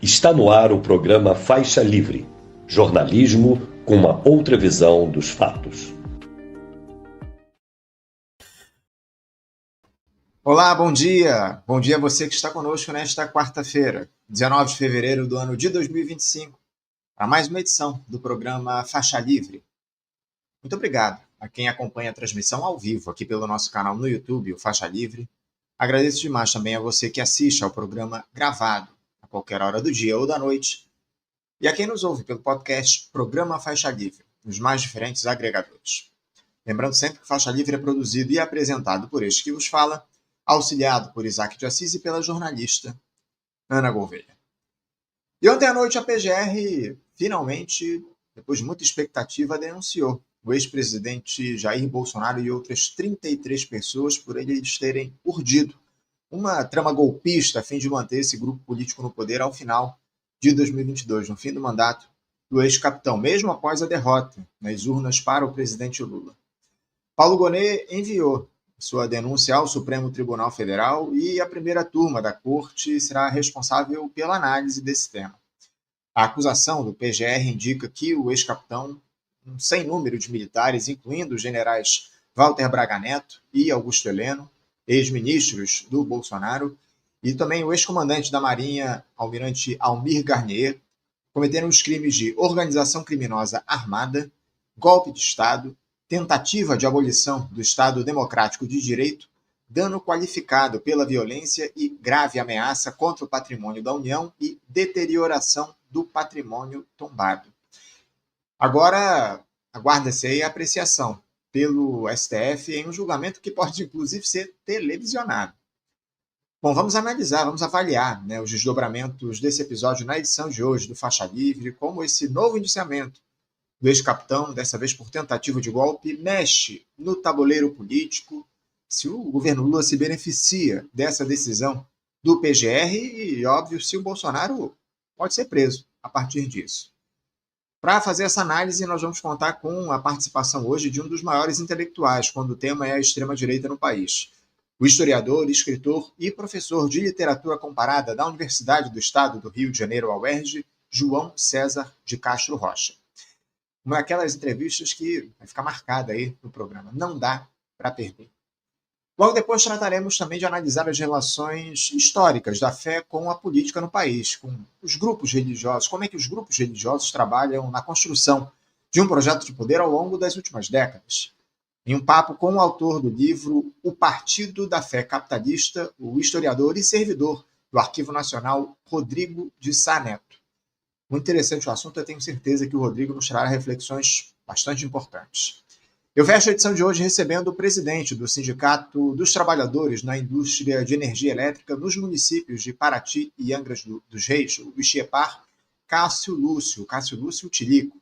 Está no ar o programa Faixa Livre, jornalismo com uma outra visão dos fatos. Olá, bom dia! Bom dia a você que está conosco nesta quarta-feira, 19 de fevereiro do ano de 2025, para mais uma edição do programa Faixa Livre. Muito obrigado a quem acompanha a transmissão ao vivo aqui pelo nosso canal no YouTube, o Faixa Livre. Agradeço demais também a você que assiste ao programa gravado a qualquer hora do dia ou da noite e a quem nos ouve pelo podcast Programa Faixa Livre, nos mais diferentes agregadores. Lembrando sempre que Faixa Livre é produzido e apresentado por este que vos fala, auxiliado por Isaac de Assis e pela jornalista Ana Gouveia. E ontem à noite a PGR finalmente, depois de muita expectativa, denunciou o ex-presidente Jair Bolsonaro e outras 33 pessoas por eles terem urdido uma trama golpista a fim de manter esse grupo político no poder ao final de 2022, no fim do mandato do ex-capitão, mesmo após a derrota nas urnas para o presidente Lula. Paulo Gonet enviou sua denúncia ao Supremo Tribunal Federal e a primeira turma da corte será responsável pela análise desse tema. A acusação do PGR indica que o ex-capitão, um sem número de militares, incluindo os generais Walter Braga Neto e Augusto Heleno, ex-ministros do Bolsonaro, e também o ex-comandante da Marinha, almirante Almir Garnier, cometeram os crimes de organização criminosa armada, golpe de Estado, tentativa de abolição do Estado Democrático de Direito, dano qualificado pela violência e grave ameaça contra o patrimônio da União e deterioração do patrimônio tombado. Agora, aguarda-se aí a apreciação pelo STF em um julgamento que pode, inclusive, ser televisionado. Bom, vamos analisar, vamos avaliar os desdobramentos desse episódio na edição de hoje do Faixa Livre, como esse novo indiciamento do ex-capitão, dessa vez por tentativa de golpe, mexe no tabuleiro político, se o governo Lula se beneficia dessa decisão do PGR e, óbvio, se o Bolsonaro pode ser preso a partir disso. Para fazer essa análise, nós vamos contar com a participação hoje de um dos maiores intelectuais, quando o tema é a extrema-direita no país. O historiador, escritor e professor de literatura comparada da Universidade do Estado do Rio de Janeiro, a UERJ, João César de Castro Rocha. Uma daquelas entrevistas que vai ficar marcada aí no programa. Não dá para perder. Logo depois trataremos também de analisar as relações históricas da fé com a política no país, com os grupos religiosos, como é que os grupos religiosos trabalham na construção de um projeto de poder ao longo das últimas décadas. Em um papo com o autor do livro O Partido da Fé Capitalista, o historiador e servidor do Arquivo Nacional, Rodrigo de Sá Neto. Muito interessante o assunto, eu tenho certeza que o Rodrigo nos trará reflexões bastante importantes. Eu fecho a edição de hoje recebendo o presidente do Sindicato dos Trabalhadores na Indústria de Energia Elétrica nos municípios de Paraty e Angra dos Reis, o Ichiepar, Cássio Lúcio Tilico,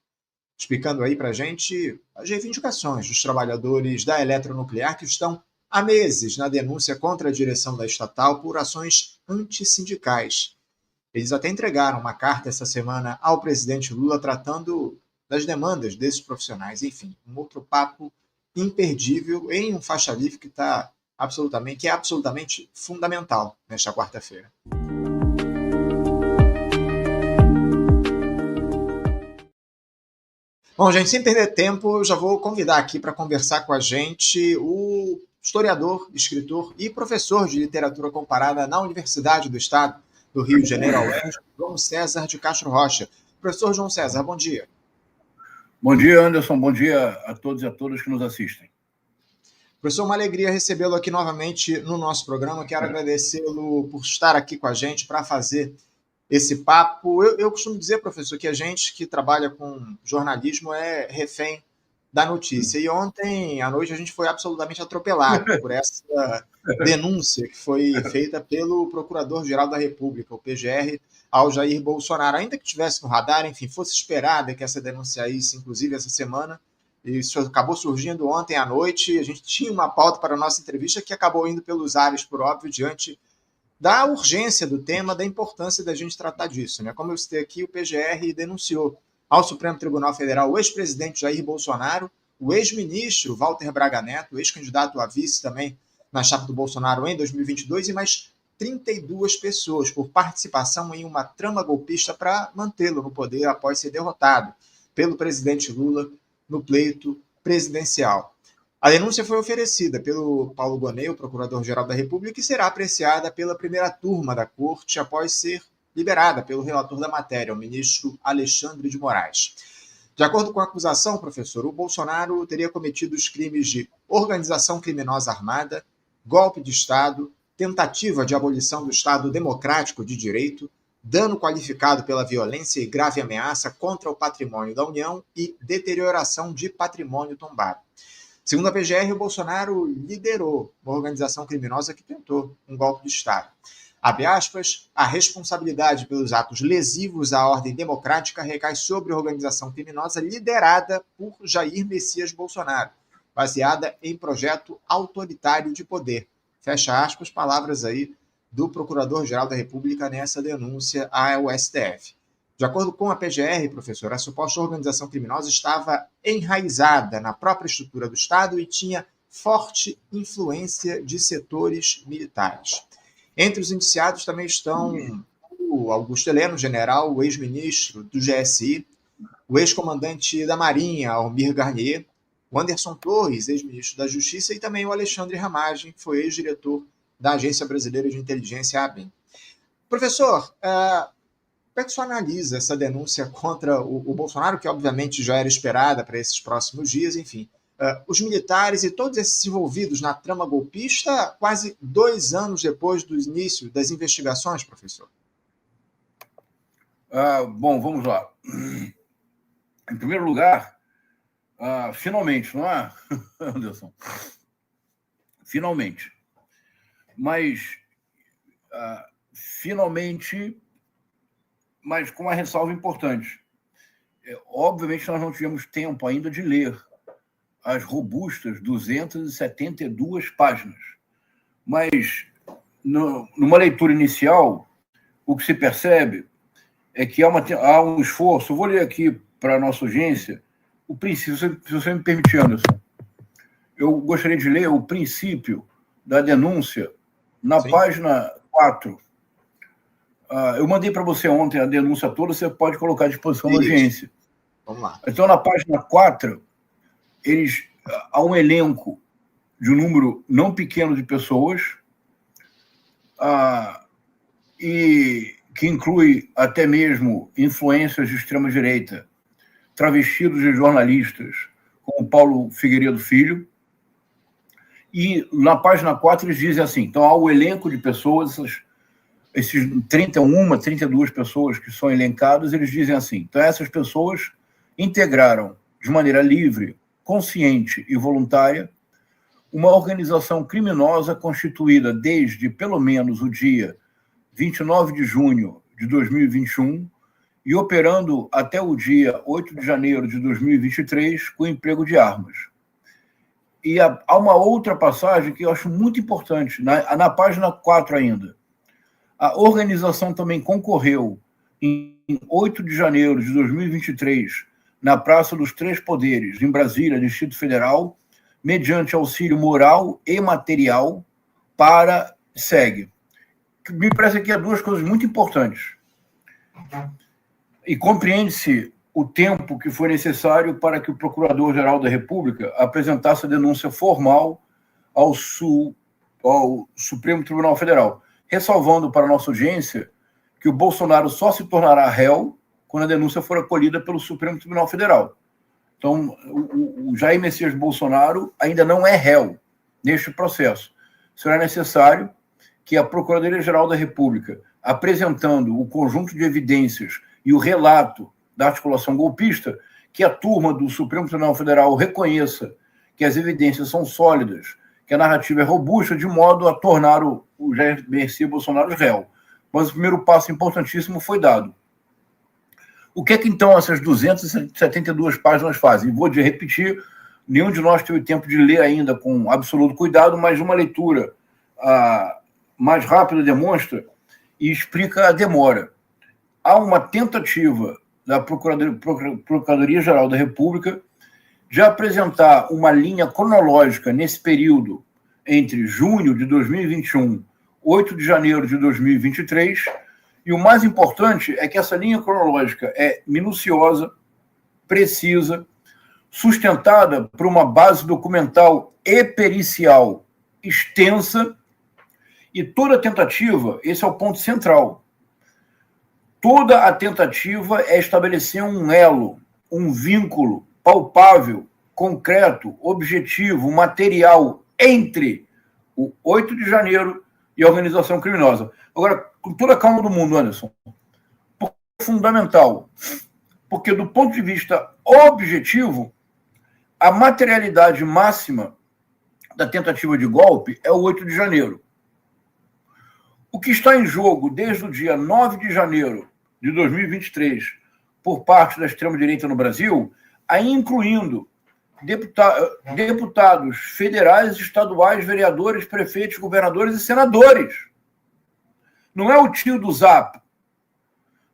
explicando aí para a gente as reivindicações dos trabalhadores da eletronuclear que estão há meses na denúncia contra a direção da estatal por ações antissindicais. Eles até entregaram uma carta essa semana ao presidente Lula tratando das demandas desses profissionais. Enfim, um outro papo imperdível em um Faixa Livre que é absolutamente fundamental nesta quarta-feira. Bom, gente, sem perder tempo, eu já vou convidar aqui para conversar com a gente o historiador, escritor e professor de literatura comparada na Universidade do Estado do Rio de Janeiro, a UERJ, João César de Castro Rocha. Professor João César, bom dia. Bom dia, Anderson. Bom dia a todos e a todas que nos assistem. Professor, uma alegria recebê-lo aqui novamente no nosso programa. Quero agradecê-lo por estar aqui com a gente para fazer esse papo. Eu costumo dizer, professor, que a gente que trabalha com jornalismo é refém da notícia. E ontem à noite a gente foi absolutamente atropelado por essa denúncia que foi feita pelo Procurador-Geral da República, o PGR, ao Jair Bolsonaro. Ainda que tivesse no radar, enfim, fosse esperada que essa denúncia saísse, inclusive essa semana, isso acabou surgindo ontem à noite. A gente tinha uma pauta para a nossa entrevista que acabou indo pelos ares, por óbvio, diante da urgência do tema, da importância da gente tratar disso. Como eu citei aqui, o PGR denunciou ao Supremo Tribunal Federal o ex-presidente Jair Bolsonaro, o ex-ministro Walter Braga Neto, ex-candidato a vice também na chapa do Bolsonaro em 2022, e mais 32 pessoas por participação em uma trama golpista para mantê-lo no poder após ser derrotado pelo presidente Lula no pleito presidencial. A denúncia foi oferecida pelo Paulo Gonet, o Procurador-Geral da República, e será apreciada pela primeira turma da Corte após ser liberada pelo relator da matéria, o ministro Alexandre de Moraes. De acordo com a acusação, professor, o Bolsonaro teria cometido os crimes de organização criminosa armada, golpe de Estado, tentativa de abolição do Estado democrático de direito, dano qualificado pela violência e grave ameaça contra o patrimônio da União e deterioração de patrimônio tombado. Segundo a PGR, o Bolsonaro liderou uma organização criminosa que tentou um golpe de Estado. Abre aspas, a responsabilidade pelos atos lesivos à ordem democrática recai sobre a organização criminosa liderada por Jair Messias Bolsonaro, baseada em projeto autoritário de poder. Fecha aspas, palavras aí do Procurador-Geral da República nessa denúncia ao STF. De acordo com a PGR, professor, a suposta organização criminosa estava enraizada na própria estrutura do Estado e tinha forte influência de setores militares. Entre os indiciados também estão o Augusto Heleno, general, o ex-ministro do GSI, o ex-comandante da Marinha, Almir Garnier, o Anderson Torres, ex-ministro da Justiça, e também o Alexandre Ramagem, que foi ex-diretor da Agência Brasileira de Inteligência, ABIN. Professor, como é que o senhor analisa essa denúncia contra o Bolsonaro, que obviamente já era esperada para esses próximos dias, enfim, os militares e todos esses envolvidos na trama golpista, quase 2 anos depois do início das investigações, professor? Bom, vamos lá. Em primeiro lugar, finalmente, não é, Anderson? Finalmente. Mas, finalmente, mas com uma ressalva importante. Obviamente, nós não tivemos tempo ainda de ler as robustas 272 páginas. Mas, numa leitura inicial, o que se percebe é que há um esforço. Eu vou ler aqui para a nossa audiência o princípio, se você me permitir, Anderson. Eu gostaria de ler o princípio da denúncia na página 4. Eu mandei para você ontem a denúncia toda, você pode colocar à disposição da audiência. Vamos lá. Então, na página 4, há um elenco de um número não pequeno de pessoas, e que inclui até mesmo influências de extrema-direita, travestidos de jornalistas, como Paulo Figueiredo Filho. E na página 4 eles dizem assim, então há o elenco de pessoas, esses 32 pessoas que são elencadas, eles dizem assim, então essas pessoas integraram de maneira livre, consciente e voluntária uma organização criminosa constituída desde pelo menos o dia 29 de junho de 2021 e operando até o dia 8 de janeiro de 2023 com emprego de armas. E há uma outra passagem que eu acho muito importante, na página 4 ainda. A organização também concorreu em 8 de janeiro de 2023 na Praça dos Três Poderes, em Brasília, Distrito Federal, mediante auxílio moral e material para segue. Me parece que há 2 coisas muito importantes. E compreende-se o tempo que foi necessário para que o Procurador-Geral da República apresentasse a denúncia formal ao Supremo Tribunal Federal, ressalvando para a nossa audiência que o Bolsonaro só se tornará réu quando a denúncia for acolhida pelo Supremo Tribunal Federal. Então, o Jair Messias Bolsonaro ainda não é réu neste processo. Será necessário que a Procuradoria-Geral da República, apresentando o conjunto de evidências e o relato da articulação golpista, que a turma do Supremo Tribunal Federal reconheça que as evidências são sólidas, que a narrativa é robusta, de modo a tornar o Jair Messias Bolsonaro réu. Mas o primeiro passo importantíssimo foi dado. O que é que, então, essas 272 páginas fazem? Vou repetir, nenhum de nós teve tempo de ler ainda com absoluto cuidado, mas uma leitura mais rápida demonstra e explica a demora. Há uma tentativa da Procuradoria-Geral da República de apresentar uma linha cronológica nesse período entre junho de 2021, 8 de janeiro de 2023, e o mais importante é que essa linha cronológica é minuciosa, precisa, sustentada por uma base documental e pericial extensa, e toda tentativa, esse é o ponto central, toda a tentativa é estabelecer um elo, um vínculo palpável, concreto, objetivo, material entre o 8 de janeiro e a organização criminosa. Agora, com toda a calma do mundo, Anderson, é fundamental, porque do ponto de vista objetivo, a materialidade máxima da tentativa de golpe é o 8 de janeiro. O que está em jogo desde o dia 9 de janeiro de 2023 por parte da extrema-direita no Brasil, aí incluindo deputados federais, estaduais, vereadores, prefeitos, governadores e senadores. Não é o tio do Zap,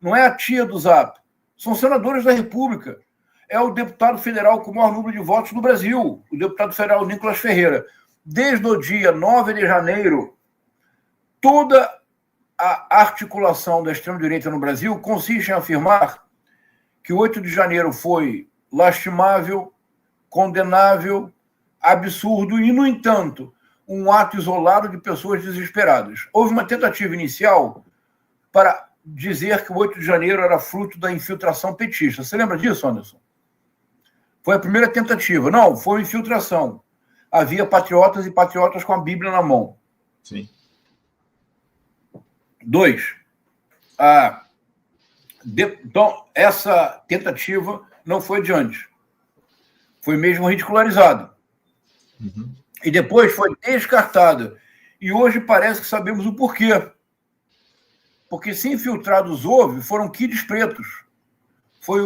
não é a tia do Zap, são senadores da República. É o deputado federal com o maior número de votos no Brasil, o deputado federal Nicolas Ferreira. Desde o dia 9 de janeiro, toda a articulação da extrema-direita no Brasil consiste em afirmar que o 8 de janeiro foi lastimável, condenável, absurdo e, no entanto, um ato isolado de pessoas desesperadas. Houve uma tentativa inicial para dizer que o 8 de janeiro era fruto da infiltração petista. Você lembra disso, Anderson? Foi a primeira tentativa. Não, foi infiltração. Havia patriotas e patriotas com a Bíblia na mão. Sim. 2. Então, essa tentativa não foi adiante. Foi mesmo ridicularizada. Uhum. E depois foi descartada. E hoje parece que sabemos o porquê. Porque se infiltrados houve, foram kids pretos. Foi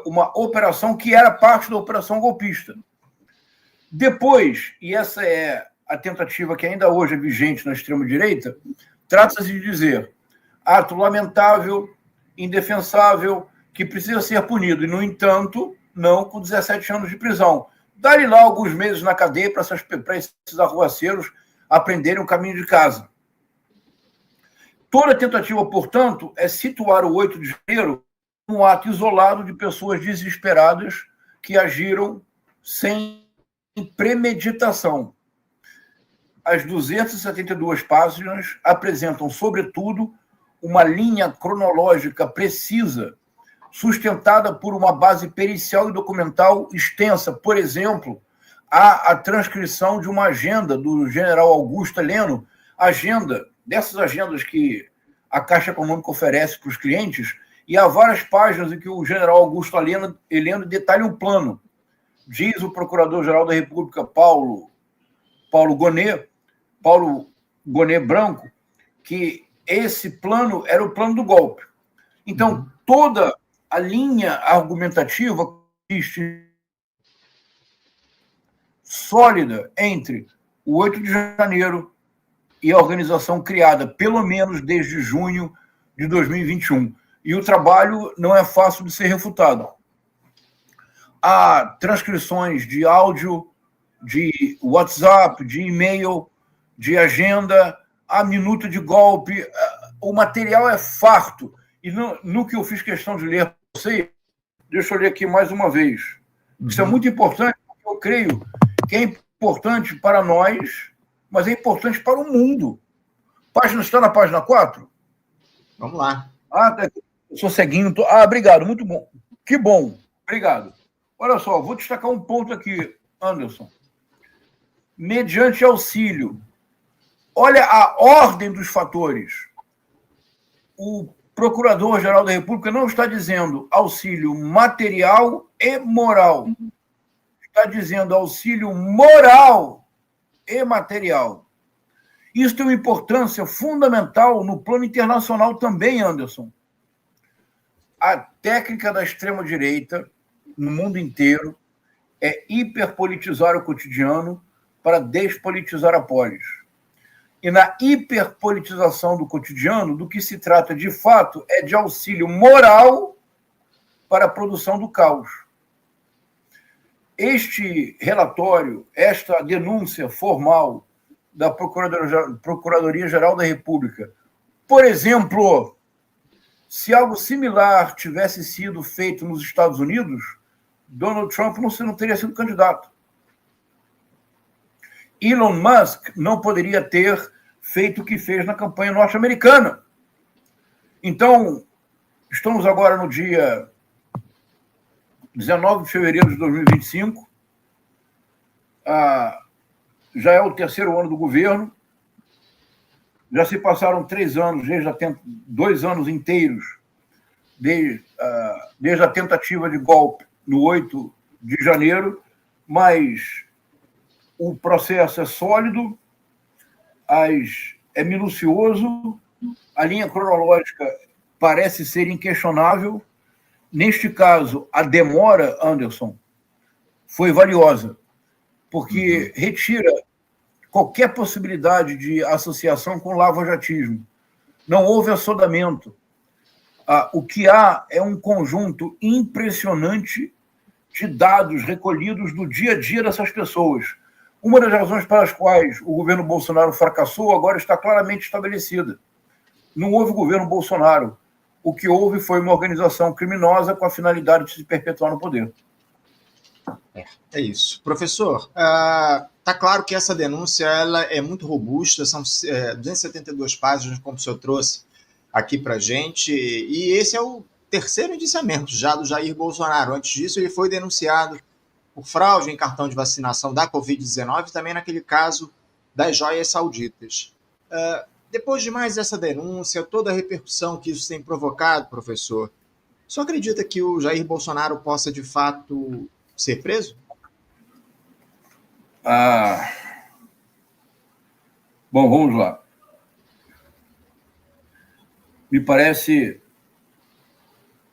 uma operação que era parte da operação golpista. Depois, e essa é a tentativa que ainda hoje é vigente na extrema-direita, trata-se de dizer ato lamentável, indefensável, que precisa ser punido. E, no entanto, não com 17 anos de prisão. Dá-lhe lá alguns meses na cadeia para esses arruaceiros aprenderem o caminho de casa. Toda tentativa, portanto, é situar o 8 de janeiro um ato isolado de pessoas desesperadas que agiram sem premeditação. As 272 páginas apresentam, sobretudo, uma linha cronológica precisa, sustentada por uma base pericial e documental extensa. Por exemplo, há a transcrição de uma agenda do general Augusto Heleno, dessas agendas que a Caixa Econômica oferece para os clientes, e há várias páginas em que o general Augusto Heleno detalha um plano. Diz o Procurador-Geral da República, Paulo Gonet Branco, que esse plano era o plano do golpe. Então, toda a linha argumentativa existe sólida entre o 8 de janeiro e a organização criada, pelo menos desde junho de 2021. E o trabalho não é fácil de ser refutado. Há transcrições de áudio, de WhatsApp, de e-mail, de agenda, há minuta de golpe. O material é farto. E no que eu fiz questão de ler para você, deixa eu ler aqui mais uma vez. Isso é muito importante, porque eu creio que é importante para nós, mas é importante para o mundo. Está na página 4? Vamos lá. Eu sou ceguinho. Obrigado, muito bom. Que bom, obrigado. Olha só, vou destacar um ponto aqui, Anderson. Mediante auxílio. Olha a ordem dos fatores. O Procurador-Geral da República não está dizendo auxílio material e moral. Está dizendo auxílio moral e material. Isso tem uma importância fundamental no plano internacional também, Anderson. A técnica da extrema-direita, no mundo inteiro, é hiperpolitizar o cotidiano para despolitizar a polis. E na hiperpolitização do cotidiano, do que se trata de fato é de auxílio moral para a produção do caos. Este relatório, esta denúncia formal da Procuradoria-Geral da República. Por exemplo, se algo similar tivesse sido feito nos Estados Unidos, Donald Trump não teria sido candidato. Elon Musk não poderia ter feito o que fez na campanha norte-americana. Então, estamos agora no dia 19 de fevereiro de 2025. Já é o terceiro ano do governo. Já se passaram 3 anos, 2 anos inteiros, desde a tentativa de golpe no 8 de janeiro, mas o processo é sólido, é minucioso, a linha cronológica parece ser inquestionável. Neste caso, a demora, Anderson, foi valiosa, porque retira qualquer possibilidade de associação com lava-jatismo. Não houve assodamento. O que há é um conjunto impressionante de dados recolhidos do dia a dia dessas pessoas. Uma das razões pelas quais o governo Bolsonaro fracassou agora está claramente estabelecida. Não houve governo Bolsonaro. O que houve foi uma organização criminosa com a finalidade de se perpetuar no poder. É isso. Professor, está claro que essa denúncia ela é muito robusta, são 272 páginas, como o senhor trouxe aqui para a gente, e esse é o terceiro indiciamento já do Jair Bolsonaro. Antes disso, ele foi denunciado por fraude em cartão de vacinação da Covid-19 e também naquele caso das joias sauditas. Depois de mais essa denúncia, toda a repercussão que isso tem provocado, professor, o senhor acredita que o Jair Bolsonaro possa, de fato, ser preso? Bom, vamos lá. Me parece...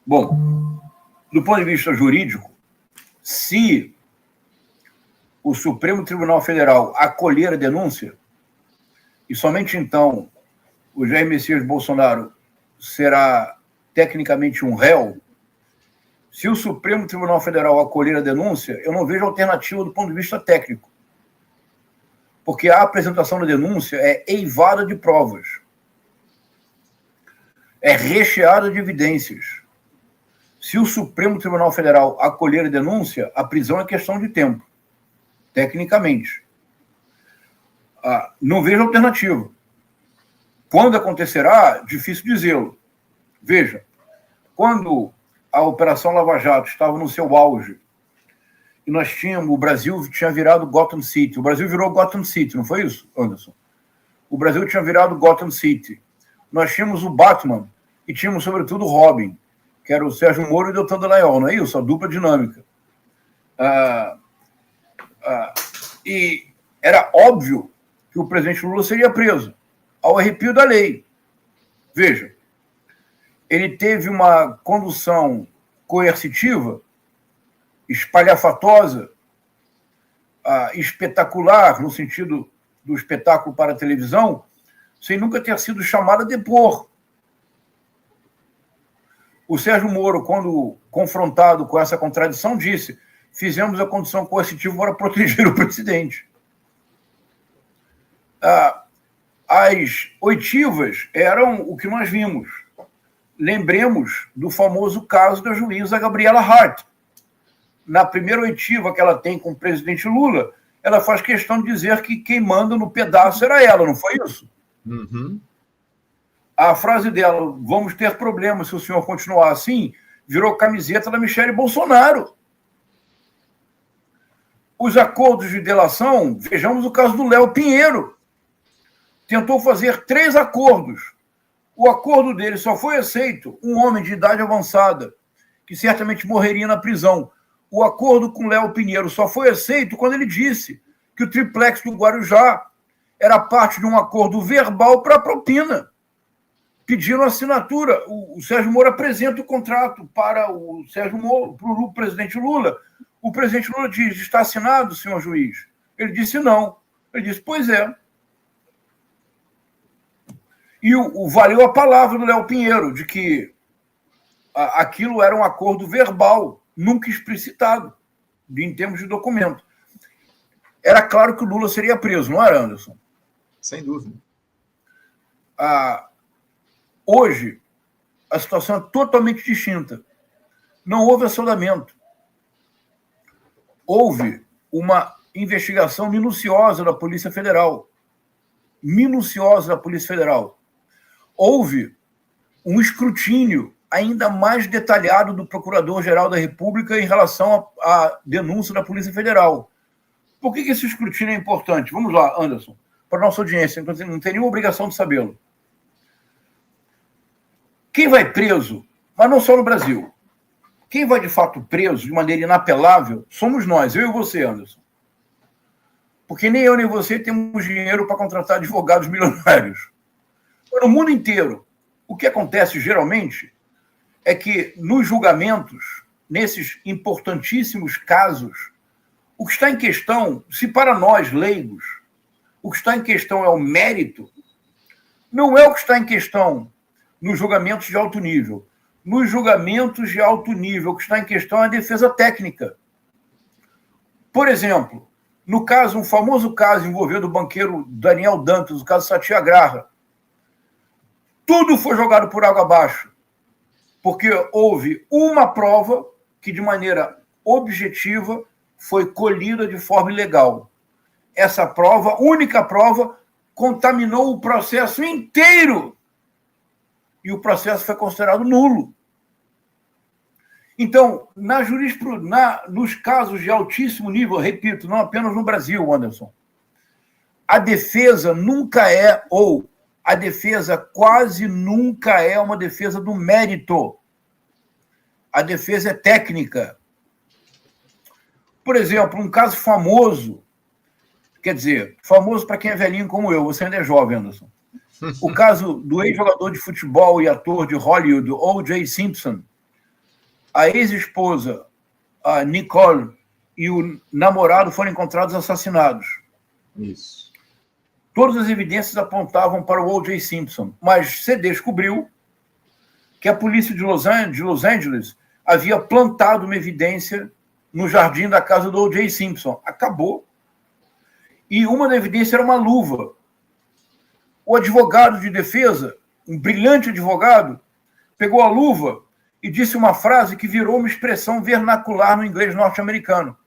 Bom, do ponto de vista jurídico, se o Supremo Tribunal Federal acolher a denúncia, e somente então o Jair Messias Bolsonaro será tecnicamente um réu, se o Supremo Tribunal Federal acolher a denúncia, eu não vejo alternativa do ponto de vista técnico. Porque a apresentação da denúncia é eivada de provas. É recheada de evidências. Se o Supremo Tribunal Federal acolher a denúncia, a prisão é questão de tempo, tecnicamente. Não vejo alternativa. Quando acontecerá, difícil dizê-lo. Veja, quando a Operação Lava Jato estava no seu auge, e o Brasil tinha virado Gotham City. O Brasil virou Gotham City, não foi isso, Anderson? O Brasil tinha virado Gotham City. Nós tínhamos o Batman e tínhamos, sobretudo, o Robin, que era o Sérgio Moro e o Deltan Dallagnol, não é isso? A dupla dinâmica. E era óbvio que o presidente Lula seria preso, ao arrepio da lei. Veja, ele teve uma condução coercitiva, espalhafatosa, espetacular, no sentido do espetáculo para a televisão, sem nunca ter sido chamado a depor. O Sérgio Moro, quando confrontado com essa contradição, disse: fizemos a condução coercitiva para proteger o presidente. As oitivas eram o que nós vimos. Lembremos do famoso caso da juíza Gabriela Hart. Na primeira oitiva que ela tem com o presidente Lula, ela faz questão de dizer que quem manda no pedaço era ela, não foi isso? Uhum. A frase dela, vamos ter problemas se o senhor continuar assim, virou camiseta da Michele Bolsonaro. Os acordos de delação, vejamos o caso do Léo Pinheiro. Tentou fazer 3 acordos. O acordo dele só foi aceito, um homem de idade avançada, que certamente morreria na prisão. O acordo com Léo Pinheiro só foi aceito quando ele disse que o triplex do Guarujá era parte de um acordo verbal para propina. Pediram assinatura. O Sérgio Moro apresenta o contrato para o Sérgio Moro, para o presidente Lula. O presidente Lula diz: está assinado, senhor juiz? Ele disse não. Ele disse: pois é. E valeu a palavra do Léo Pinheiro de que aquilo era um acordo verbal, nunca explicitado, em termos de documento. Era claro que o Lula seria preso, não era, Anderson? Sem dúvida. Hoje, a situação é totalmente distinta. Não houve assoldamento. Houve uma investigação minuciosa da Polícia Federal. Houve um escrutínio ainda mais detalhado do Procurador-Geral da República em relação à denúncia da Polícia Federal. Por que esse escrutínio é importante? Vamos lá, Anderson, para a nossa audiência, não tem nenhuma obrigação de sabê-lo. Quem vai preso, mas não só no Brasil, quem vai de fato preso de maneira inapelável somos nós, eu e você, Anderson. Porque nem eu nem você temos dinheiro para contratar advogados milionários. No mundo inteiro, o que acontece geralmente é que nos julgamentos, nesses importantíssimos casos, o que está em questão, se para nós leigos, o que está em questão é o mérito, não é o que está em questão nos julgamentos de alto nível. Nos julgamentos de alto nível, o que está em questão é a defesa técnica. Por exemplo, no caso, um famoso caso envolvendo o banqueiro Daniel Dantas, o caso Satyagraha, tudo foi jogado por água abaixo, porque houve uma prova que, de maneira objetiva, foi colhida de forma ilegal. Essa prova, única prova, contaminou o processo inteiro e o processo foi considerado nulo. Então, nos casos de altíssimo nível, repito, não apenas no Brasil, Anderson, a defesa nunca é, ou a defesa quase nunca é uma defesa do mérito. A defesa é técnica. Por exemplo, um caso famoso, quer dizer, famoso para quem é velhinho como eu, você ainda é jovem, Anderson. O caso do ex-jogador de futebol e ator de Hollywood, O.J. Simpson. A ex-esposa, a Nicole, e o namorado foram encontrados assassinados. Isso. Todas as evidências apontavam para o O.J. Simpson, mas se descobriu que a polícia de Los Angeles havia plantado uma evidência no jardim da casa do O.J. Simpson. Acabou. E uma da evidência era uma luva. O advogado de defesa, um brilhante advogado, pegou a luva e disse uma frase que virou uma expressão vernacular no inglês norte-americano.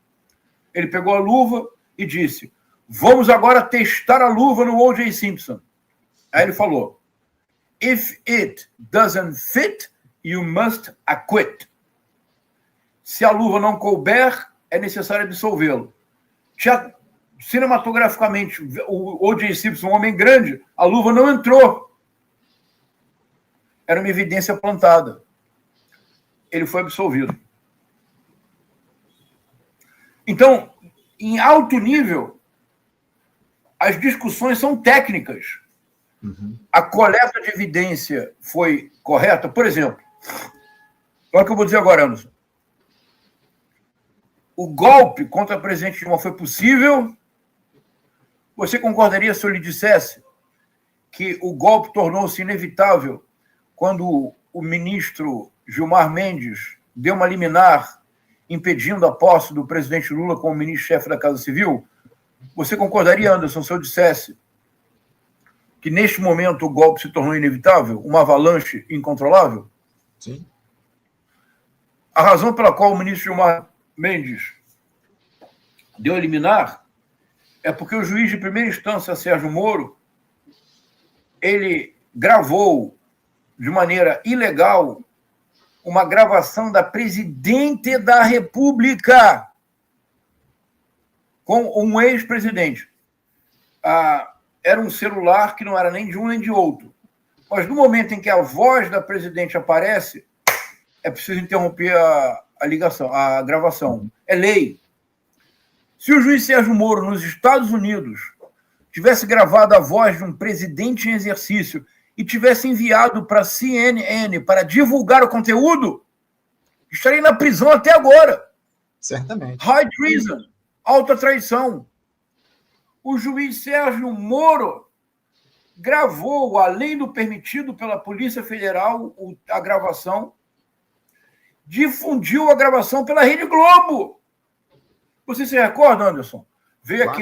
Ele pegou a luva e disse: vamos agora testar a luva no O.J. Simpson. Aí ele falou: if it doesn't fit, you must acquit. Se a luva não couber, é necessário absolvê-lo. Cinematograficamente, o O.J. Simpson, um homem grande, a luva não entrou. Era uma evidência plantada. Ele foi absolvido. Então, em alto nível, as discussões são técnicas. Uhum. A coleta de evidência foi correta? Por exemplo, olha o que eu vou dizer agora, Anderson. O golpe contra o presidente Dilma foi possível? Você concordaria se eu lhe dissesse que o golpe tornou-se inevitável quando o ministro Gilmar Mendes deu uma liminar impedindo a posse do presidente Lula como ministro-chefe da Casa Civil? Você concordaria, Anderson, se eu dissesse que neste momento o golpe se tornou inevitável, uma avalanche incontrolável? Sim. A razão pela qual o ministro Gilmar Mendes deu a liminar é porque o juiz de primeira instância, Sérgio Moro, ele gravou de maneira ilegal uma gravação da presidente da República com um ex-presidente. Era um celular que não era nem de um nem de outro. Mas no momento em que a voz da presidente aparece, é preciso interromper a ligação, a gravação. É lei. Se o juiz Sérgio Moro, nos Estados Unidos, tivesse gravado a voz de um presidente em exercício e tivesse enviado para a CNN para divulgar o conteúdo, estaria na prisão até agora. Certamente. High treason, alta traição. O juiz Sérgio Moro gravou, além do permitido pela Polícia Federal, a gravação, difundiu a gravação pela Rede Globo. Você se recorda, Anderson? Veio claro.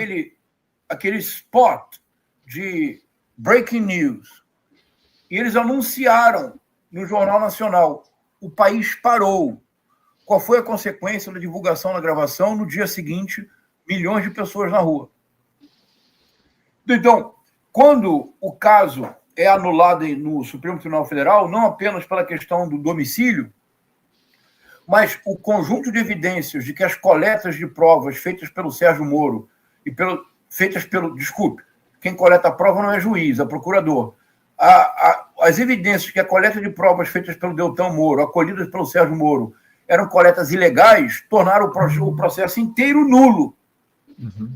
aquele spot de breaking news. E eles anunciaram no Jornal Nacional. O país parou. Qual foi a consequência da divulgação da gravação? No dia seguinte, milhões de pessoas na rua. Então, quando o caso é anulado no Supremo Tribunal Federal, não apenas pela questão do domicílio, mas o conjunto de evidências de que as coletas de provas feitas pelo Sérgio Moro desculpe, quem coleta a prova não é juiz, é procurador. As evidências que a coleta de provas feitas pelo Deltan Moro, acolhidas pelo Sérgio Moro, eram coletas ilegais, tornaram o processo inteiro nulo. Uhum.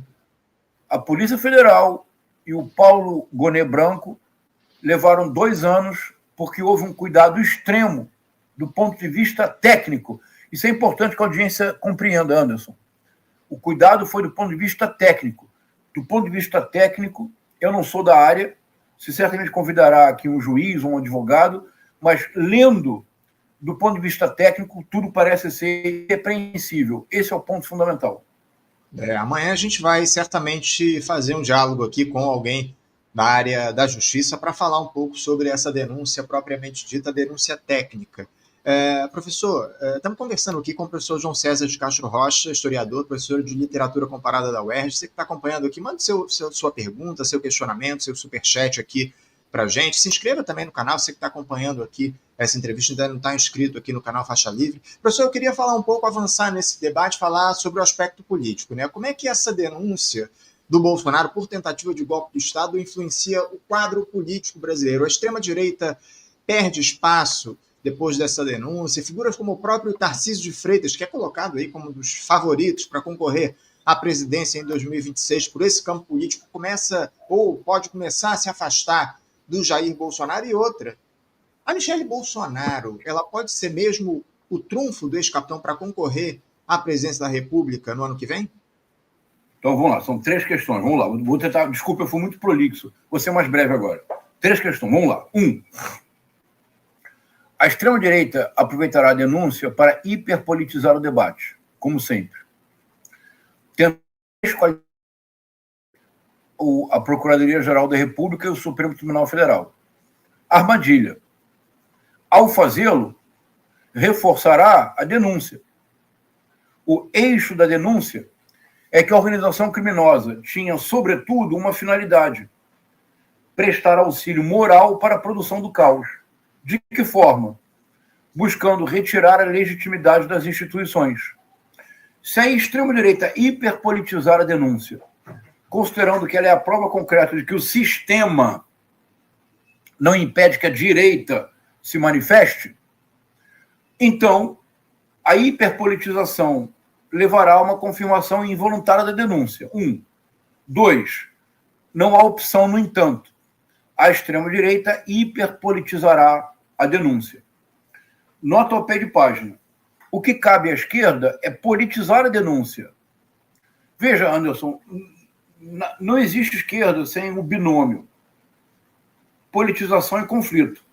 A Polícia Federal e o Paulo Gonet Branco levaram 2 anos porque houve um cuidado extremo do ponto de vista técnico. Isso é importante que a audiência compreenda, Anderson. O cuidado foi do ponto de vista técnico. Do ponto de vista técnico, eu não sou da área, se certamente convidará aqui um juiz ou um advogado, mas lendo do ponto de vista técnico, tudo parece ser irrepreensível. Esse é o ponto fundamental. Amanhã a gente vai certamente fazer um diálogo aqui com alguém da área da justiça para falar um pouco sobre essa denúncia propriamente dita, denúncia técnica. Professor, estamos conversando aqui com o professor João César de Castro Rocha, historiador, professor de literatura comparada da UERJ. Você que está acompanhando aqui, mande sua pergunta, seu questionamento, seu superchat aqui para a gente. Se inscreva também no canal, você que está acompanhando aqui essa entrevista, ainda não está inscrito aqui no canal Faixa Livre. Professor, eu queria falar um pouco, avançar nesse debate, falar sobre o aspecto político, né? Como é que essa denúncia do Bolsonaro por tentativa de golpe de Estado influencia o quadro político brasileiro? A extrema-direita perde espaço depois dessa denúncia, figuras como o próprio Tarcísio de Freitas, que é colocado aí como um dos favoritos para concorrer à presidência em 2026 por esse campo político, começa ou pode começar a se afastar do Jair Bolsonaro. E outra, a Michelle Bolsonaro, ela pode ser mesmo o trunfo do ex-capitão para concorrer à presidência da República no ano que vem? Então, vamos lá, são 3 questões. Vamos lá, vou tentar, desculpa, eu fui muito prolixo. Vou ser mais breve agora. 3 questões, vamos lá. 1. A extrema-direita aproveitará a denúncia para hiperpolitizar o debate, como sempre. Tendo a Procuradoria-Geral da República e o Supremo Tribunal Federal. Armadilha. Ao fazê-lo, reforçará a denúncia. O eixo da denúncia é que a organização criminosa tinha, sobretudo, uma finalidade: prestar auxílio moral para a produção do caos. De que forma? Buscando retirar a legitimidade das instituições. Se a extrema-direita hiperpolitizar a denúncia, considerando que ela é a prova concreta de que o sistema não impede que a direita se manifeste, então a hiperpolitização levará a uma confirmação involuntária da denúncia. 1. 2. Não há opção, no entanto. A extrema-direita hiperpolitizará a denúncia. Nota ao pé de página. O que cabe à esquerda é politizar a denúncia. Veja, Anderson, não existe esquerda sem o binômio politização e conflito.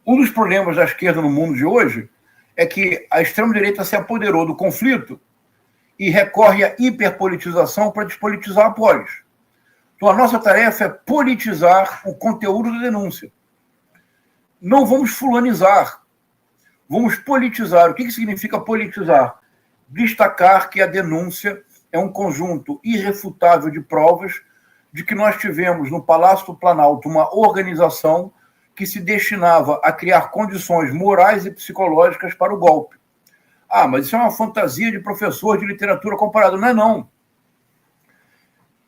Um dos problemas da esquerda no mundo de hoje é que a extrema-direita se apoderou do conflito e recorre à hiperpolitização para despolitizar após. Então, a nossa tarefa é politizar o conteúdo da denúncia. Não vamos fulanizar, vamos politizar. O que significa politizar? Destacar que a denúncia é um conjunto irrefutável de provas de que nós tivemos no Palácio do Planalto uma organização que se destinava a criar condições morais e psicológicas para o golpe. Ah, mas isso é uma fantasia de professor de literatura comparada. Não é, não.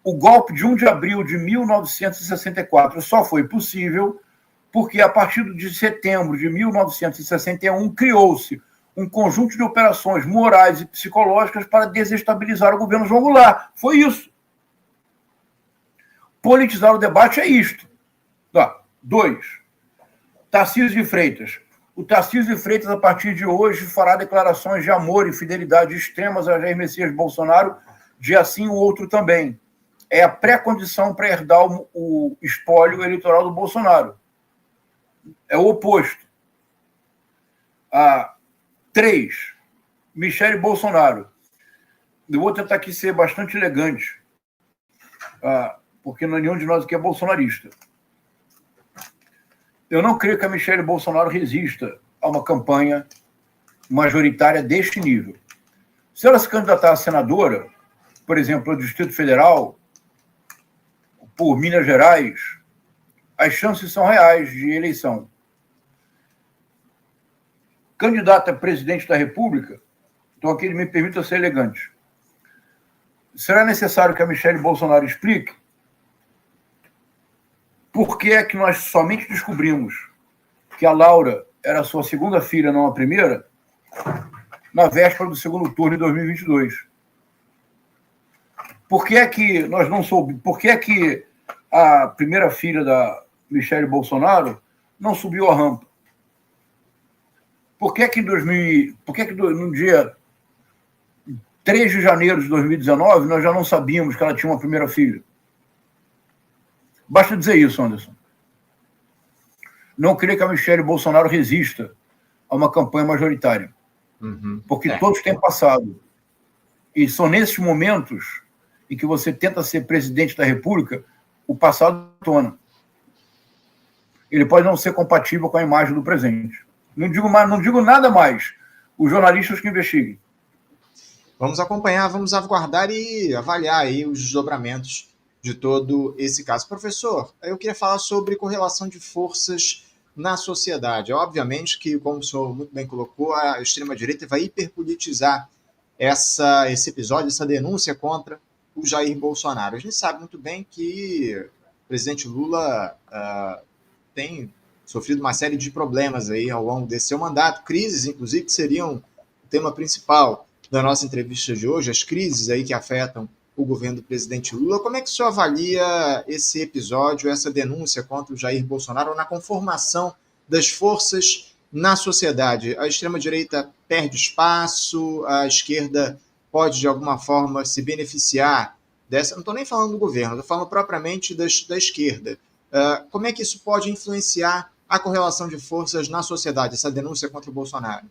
O golpe de 1 de abril de 1964 só foi possível porque, a partir de setembro de 1961, criou-se um conjunto de operações morais e psicológicas para desestabilizar o governo João Goulart. Foi isso. Politizar o debate é isto. 2. Tarcísio de Freitas. O Tarcísio de Freitas, a partir de hoje, fará declarações de amor e fidelidade extremas a Jair Messias Bolsonaro, de assim o outro também. É a pré-condição para herdar o espólio eleitoral do Bolsonaro. É o oposto. 3. Michelle Bolsonaro. Eu vou tentar aqui ser bastante elegante, porque nenhum de nós aqui é bolsonarista. Eu não creio que a Michelle Bolsonaro resista a uma campanha majoritária deste nível. Se ela se candidatar a senadora, por exemplo, no Distrito Federal, por Minas Gerais, as chances são reais de eleição. Candidata a presidente da República, então aqui me permita ser elegante. Será necessário que a Michelle Bolsonaro explique por que é que nós somente descobrimos que a Laura era a sua segunda filha, não a primeira, na véspera do segundo turno de 2022. Por que é que nós não soubemos? Por que é que a primeira filha da Michelle Bolsonaro não subiu a rampa? Por que é que no dia 3 de janeiro de 2019 nós já não sabíamos que ela tinha uma primeira filha? Basta dizer isso, Anderson. Não creio que a Michelle Bolsonaro resista a uma campanha majoritária. Porque todos têm passado. E são nesses momentos em que você tenta ser presidente da República, o passado tona. Ele pode não ser compatível com a imagem do presente. Não digo nada mais. Os jornalistas que investiguem. Vamos acompanhar, vamos aguardar e avaliar aí os desdobramentos de todo esse caso. Professor, eu queria falar sobre correlação de forças na sociedade. Obviamente que, como o senhor muito bem colocou, a extrema-direita vai hiperpolitizar esse episódio, essa denúncia contra o Jair Bolsonaro. A gente sabe muito bem que o presidente Lula tem sofrido uma série de problemas aí ao longo desse seu mandato, crises, inclusive, que seriam o tema principal da nossa entrevista de hoje, as crises aí que afetam o governo do presidente Lula. Como é que o senhor avalia esse episódio, essa denúncia contra o Jair Bolsonaro na conformação das forças na sociedade? A extrema-direita perde espaço, a esquerda pode, de alguma forma, se beneficiar dessa... Não estou nem falando do governo, estou falando propriamente da esquerda. Como é que isso pode influenciar a correlação de forças na sociedade, essa denúncia contra o Bolsonaro?